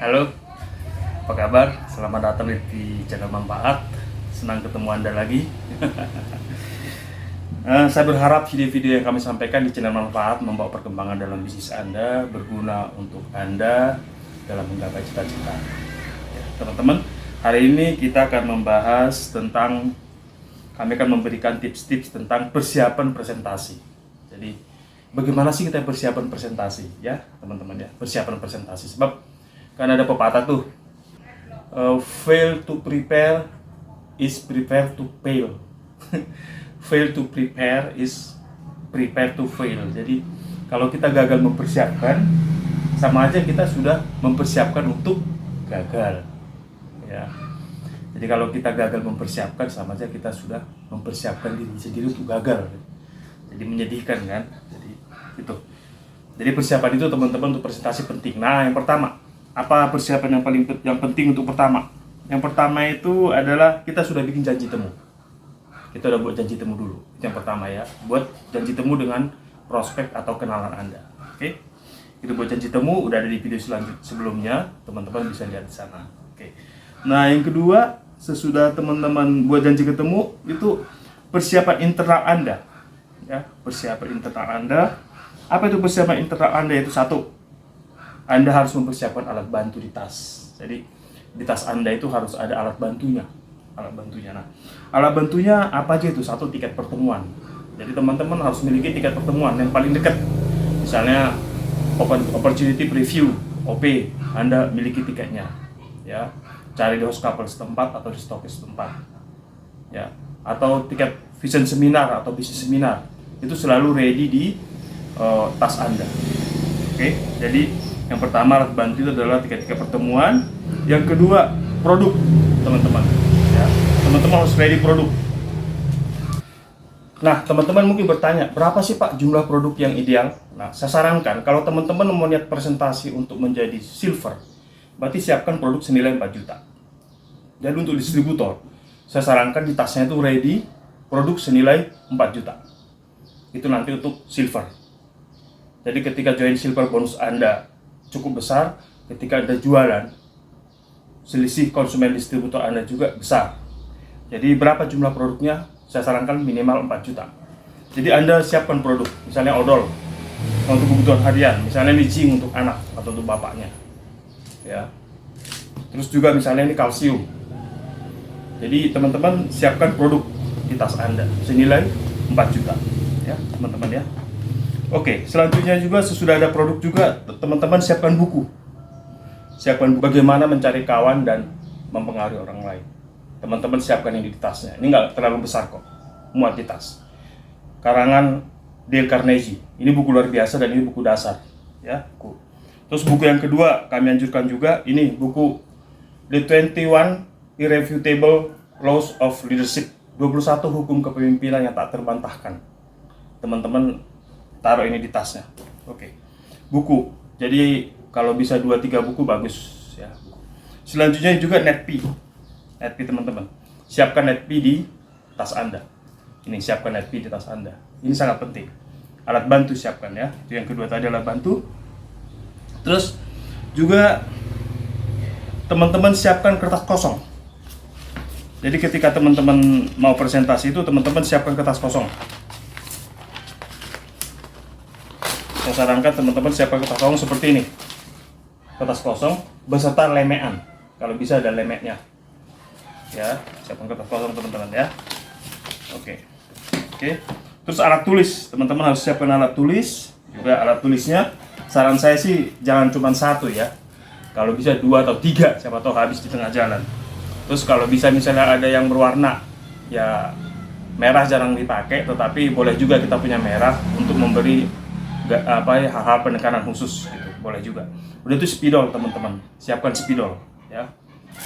Halo, apa kabar? Selamat datang di channel Manfaat. Senang ketemu Anda lagi. Saya berharap video-video yang kami sampaikan di channel Manfaat membawa perkembangan dalam bisnis Anda, berguna untuk Anda dalam menggapai cita-cita. Ya, teman-teman, hari ini kita akan membahas tentang, kami akan memberikan tips-tips tentang persiapan presentasi. Jadi, bagaimana sih kita persiapan presentasi, ya teman-teman ya, persiapan presentasi. Sebab kan ada pepatah tuh, fail to prepare is prepare to fail. Fail to prepare is prepare to fail. Jadi kalau kita gagal mempersiapkan, sama aja kita sudah mempersiapkan untuk gagal, ya. Jadi kalau kita gagal mempersiapkan, sama aja kita sudah mempersiapkan diri sendiri untuk gagal. Jadi menyedihkan kan. Jadi itu. Jadi persiapan itu teman-teman untuk presentasi penting. Nah, yang pertama, apa persiapan yang penting untuk pertama? Yang pertama itu adalah kita sudah bikin janji temu. Kita udah buat janji temu dulu. Itu yang pertama ya. Buat janji temu dengan prospek atau kenalan Anda. Oke. Itu buat janji temu udah ada di video sebelumnya, teman-teman bisa lihat di sana. Oke. Nah, yang kedua, sesudah teman-teman buat janji ketemu, itu persiapan internal Anda. Ya, persiapan internal Anda. Apa itu persiapan internal Anda? Itu satu, Anda harus mempersiapkan alat bantu di tas. Jadi di tas Anda itu harus ada alat bantunya. Nah, alat bantunya apa aja itu? Satu, tiket pertemuan. Jadi teman-teman harus memiliki tiket pertemuan yang paling dekat. Misalnya opportunity preview (OP), Anda miliki tiketnya. Ya, cari di host couple setempat atau di stokis setempat. Ya, atau tiket vision seminar atau bisnis seminar itu selalu ready di tas Anda. Oke, jadi yang pertama alat bantu itu adalah tiket-tiket pertemuan. Yang kedua, produk, teman-teman. Ya, teman-teman harus ready produk. Nah, teman-teman mungkin bertanya, berapa sih Pak jumlah produk yang ideal? Nah, saya sarankan kalau teman-teman mau niat presentasi untuk menjadi silver, berarti siapkan produk senilai 4 juta. Jadi untuk distributor, saya sarankan di tasnya itu ready produk senilai 4 juta. Itu nanti untuk silver. Jadi ketika join silver, bonus Anda cukup besar. Ketika Anda jualan, selisih konsumen distributor Anda juga besar. Jadi berapa jumlah produknya? Saya sarankan minimal 4 juta. Jadi Anda siapkan produk, misalnya odol untuk kebutuhan harian, misalnya ini zinc untuk anak atau untuk bapaknya, ya. Terus juga misalnya ini kalsium. Jadi teman-teman siapkan produk di tas Anda senilai 4 juta, ya teman-teman ya. Oke, selanjutnya juga sesudah ada produk juga, teman-teman siapkan buku. Siapkan buku bagaimana mencari kawan dan mempengaruhi orang lain. Teman-teman siapkan ini di tasnya. Ini nggak terlalu besar kok, muat di tas. Karangan Dale Carnegie. Ini buku luar biasa dan ini buku dasar, ya. Buku. Terus buku yang kedua kami anjurkan juga, ini buku The 21 Irrefutable Laws of Leadership. 21 hukum kepemimpinan yang tak terbantahkan. Teman-teman taruh ini di tasnya. Oke. Buku. Jadi kalau bisa 2-3 buku bagus ya. Selanjutnya juga netpi. Netpi teman-teman. Siapkan netpi di tas Anda. Ini siapkan netpi di tas Anda. Ini sangat penting. Alat bantu siapkan ya. Itu yang kedua tadi, alat bantu. Terus juga teman-teman siapkan kertas kosong. Jadi ketika teman-teman mau presentasi itu, teman-teman siapkan kertas kosong. Saya sarankan teman-teman siapkan kertas kosong seperti ini. Kertas kosong beserta lemean. Kalau bisa ada lemeknya. Ya, siapkan kertas kosong teman-teman ya. Oke. Terus alat tulis. Teman-teman harus siapkan alat tulis. Juga alat tulisnya, saran saya sih jangan cuma satu ya. Kalau bisa 2 atau 3, siapa tahu habis di tengah jalan. Terus kalau bisa misalnya ada yang berwarna, ya merah jarang dipakai, tetapi boleh juga kita punya merah untuk memberi hal-hal penekanan khusus gitu, boleh juga. Udah itu spidol teman-teman, siapkan spidol ya,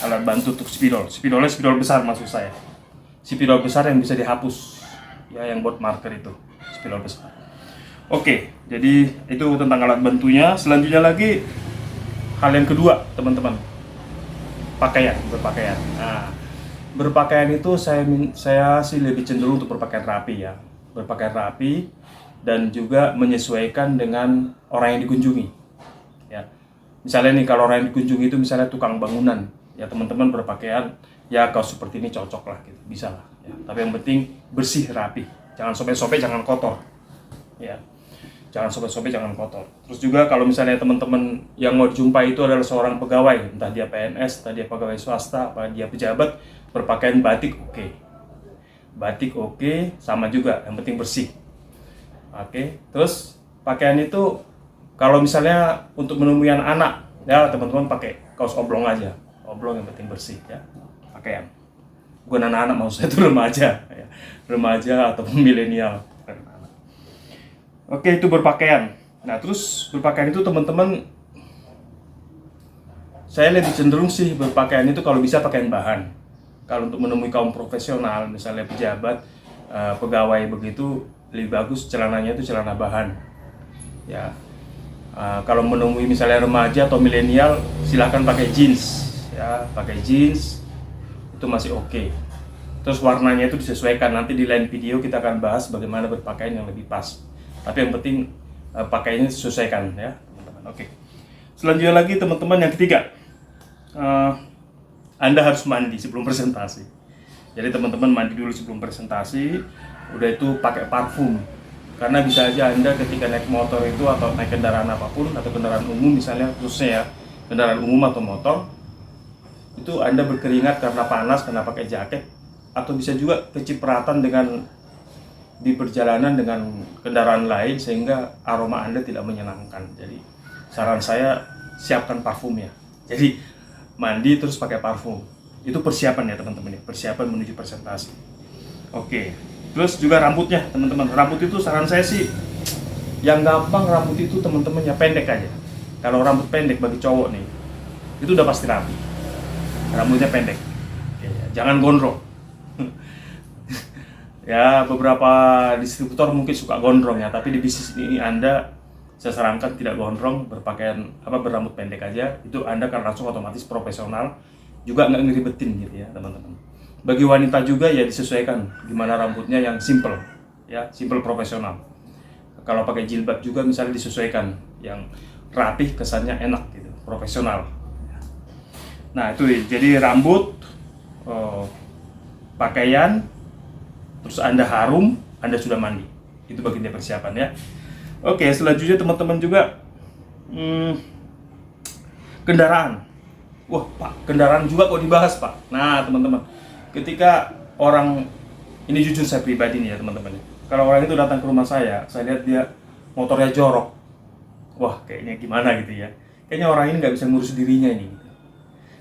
alat bantu untuk spidol. Spidolnya spidol besar maksud saya, spidol besar yang bisa dihapus ya, yang buat marker itu spidol besar. Oke, jadi itu tentang alat bantunya. Selanjutnya lagi, hal yang kedua teman-teman, berpakaian. Nah, berpakaian itu saya sih lebih cenderung untuk berpakaian rapi ya, berpakaian rapi dan juga menyesuaikan dengan orang yang dikunjungi. Ya, Misalnya nih kalau orang yang dikunjungi itu misalnya tukang bangunan, ya teman-teman berpakaian ya kaos seperti ini cocok lah gitu, bisa lah ya. Tapi yang penting bersih, rapi, jangan sobek-sobek, jangan kotor ya, jangan sobek-sobek, jangan kotor. Terus juga kalau misalnya teman-teman yang mau dijumpai itu adalah seorang pegawai, entah dia PNS, entah dia pegawai swasta, apa dia pejabat, berpakaian batik oke. Batik oke, sama juga, yang penting bersih. Oke, terus pakaian itu kalau misalnya untuk menemui anak, ya teman-teman pakai kaos oblong aja, oblong yang penting bersih ya, pakaian. Bukan anak-anak, maksud saya itu remaja, ya. Remaja atau milenial. Oke, itu berpakaian. Nah, terus berpakaian itu teman-teman, saya lebih cenderung sih berpakaian itu kalau bisa pakaian bahan. Kalau untuk menemui kaum profesional, misalnya pejabat, pegawai begitu, lebih bagus celananya itu celana bahan. Ya. Kalau menemui misalnya remaja atau milenial, silahkan pakai jeans, ya, pakai jeans itu masih oke. Terus warnanya itu disesuaikan. Nanti di lain video kita akan bahas bagaimana berpakaian yang lebih pas. Tapi yang penting pakaiannya disesuaikan, ya, teman-teman. Oke. Selanjutnya lagi teman-teman, yang ketiga, Anda harus mandi sebelum presentasi. Jadi teman-teman mandi dulu sebelum presentasi. Udah itu pakai parfum. Karena bisa aja Anda ketika naik motor itu atau naik kendaraan apapun atau kendaraan umum misalnya, khususnya ya kendaraan umum atau motor, itu Anda berkeringat karena panas, karena pakai jaket, atau bisa juga kecipratan dengan di perjalanan dengan kendaraan lain sehingga aroma Anda tidak menyenangkan. Jadi saran saya siapkan parfumnya. Jadi mandi terus pakai parfum. Itu persiapan ya teman-teman ya, persiapan menuju presentasi. Oke. Terus juga rambutnya teman-teman. Rambut itu saran saya sih yang gampang, rambut itu teman-teman ya pendek aja. Kalau rambut pendek bagi cowok nih, itu udah pasti rapi. Rambutnya pendek. Oke, jangan gondrong. Ya, beberapa distributor mungkin suka gondrong ya, tapi di bisnis ini Anda saya sarankan tidak gondrong, berambut pendek aja. Itu Anda kan langsung otomatis profesional, juga nggak ngeribetin gitu ya teman-teman. Bagi wanita juga ya disesuaikan gimana rambutnya yang simple, ya simple profesional. Kalau pakai jilbab juga misalnya disesuaikan yang rapih, kesannya enak gitu, profesional. Nah itu jadi rambut, pakaian, terus Anda harum, Anda sudah mandi. Itu bagian dari persiapan ya. Oke, selanjutnya teman-teman juga kendaraan. Wah Pak, kendaraan juga kok dibahas Pak. Nah teman-teman, ketika orang, ini jujur saya pribadi nih ya teman-teman, kalau orang itu datang ke rumah saya lihat dia motornya jorok, wah kayaknya gimana gitu ya, kayaknya orang ini nggak bisa ngurus dirinya ini gitu.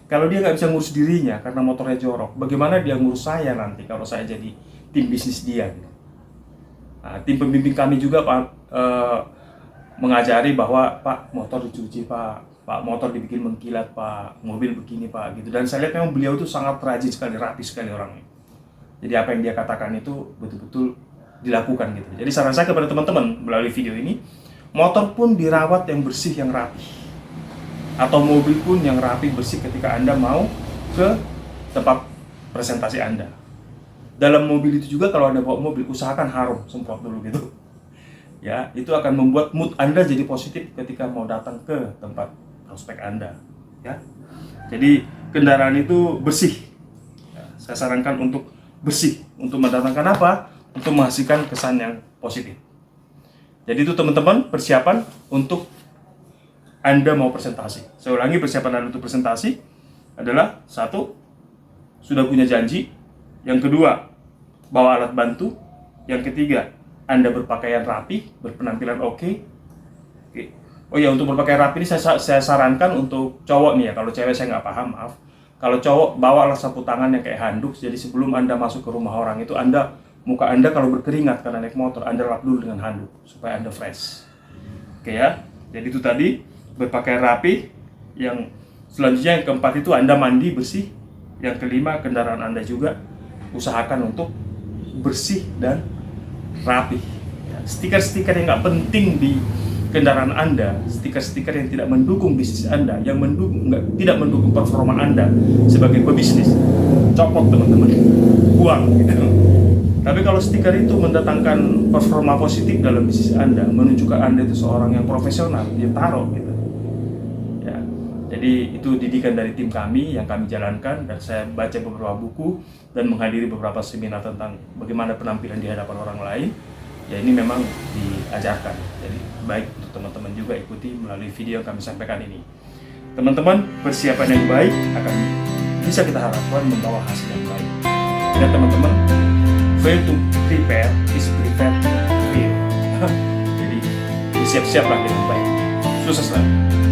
Kalau dia nggak bisa ngurus dirinya karena motornya jorok, bagaimana dia ngurus saya nanti kalau saya jadi tim bisnis dia gitu. Nah, tim pembimbing kami juga Pak mengajari bahwa Pak, motor dicuci Pak, motor dibikin mengkilat Pak, mobil begini Pak gitu. Dan saya lihat memang beliau itu sangat rajin sekali, rapi sekali orangnya. Jadi apa yang dia katakan itu betul-betul dilakukan gitu. Jadi saran saya kepada teman-teman melalui video ini, motor pun dirawat yang bersih, yang rapi, atau mobil pun yang rapi, bersih ketika Anda mau ke tempat presentasi Anda. Dalam mobil itu juga kalau Anda bawa mobil, usahakan harum, semprot dulu gitu. Ya, itu akan membuat mood Anda jadi positif ketika mau datang ke tempat prospek Anda, ya. Jadi kendaraan itu bersih. Ya, saya sarankan untuk bersih, untuk mendatangkan apa? Untuk menghasilkan kesan yang positif. Jadi itu teman-teman persiapan untuk Anda mau presentasi. Saya ulangi, persiapan Anda untuk presentasi adalah: satu, sudah punya janji. Yang kedua, bawa alat bantu. Yang ketiga, Anda berpakaian rapi, berpenampilan oke. Oh ya, untuk berpakaian rapi ini saya sarankan untuk cowok nih ya. Kalau cewek saya nggak paham, maaf. Kalau cowok, bawalah sapu tangan yang kayak handuk. Jadi sebelum Anda masuk ke rumah orang itu, muka Anda kalau berkeringat karena naik motor, Anda lap dulu dengan handuk supaya Anda fresh. Oke ya. Jadi itu tadi berpakaian rapi. Yang selanjutnya yang keempat itu Anda mandi bersih. Yang kelima, kendaraan Anda juga usahakan untuk bersih dan rapi. Ya, stiker-stiker yang nggak penting di kendaraan Anda, stiker-stiker yang tidak mendukung bisnis Anda, yang tidak mendukung performa Anda sebagai pebisnis, copot teman-teman, buang gitu. Tapi kalau stiker itu mendatangkan performa positif dalam bisnis Anda, menunjukkan Anda itu seorang yang profesional, dia taruh gitu. Ya. Jadi itu didikan dari tim kami yang kami jalankan, dan saya baca beberapa buku dan menghadiri beberapa seminar tentang bagaimana penampilan di hadapan orang lain. Ya ini memang diajarkan. Jadi baik untuk teman-teman juga ikuti melalui video yang kami sampaikan ini. Teman-teman, persiapan yang baik akan bisa kita harapkan membawa hasil yang baik. Dan teman-teman, fail to prepare is prepared to fail. Jadi siap-siaplah dengan baik. Sukses selalu.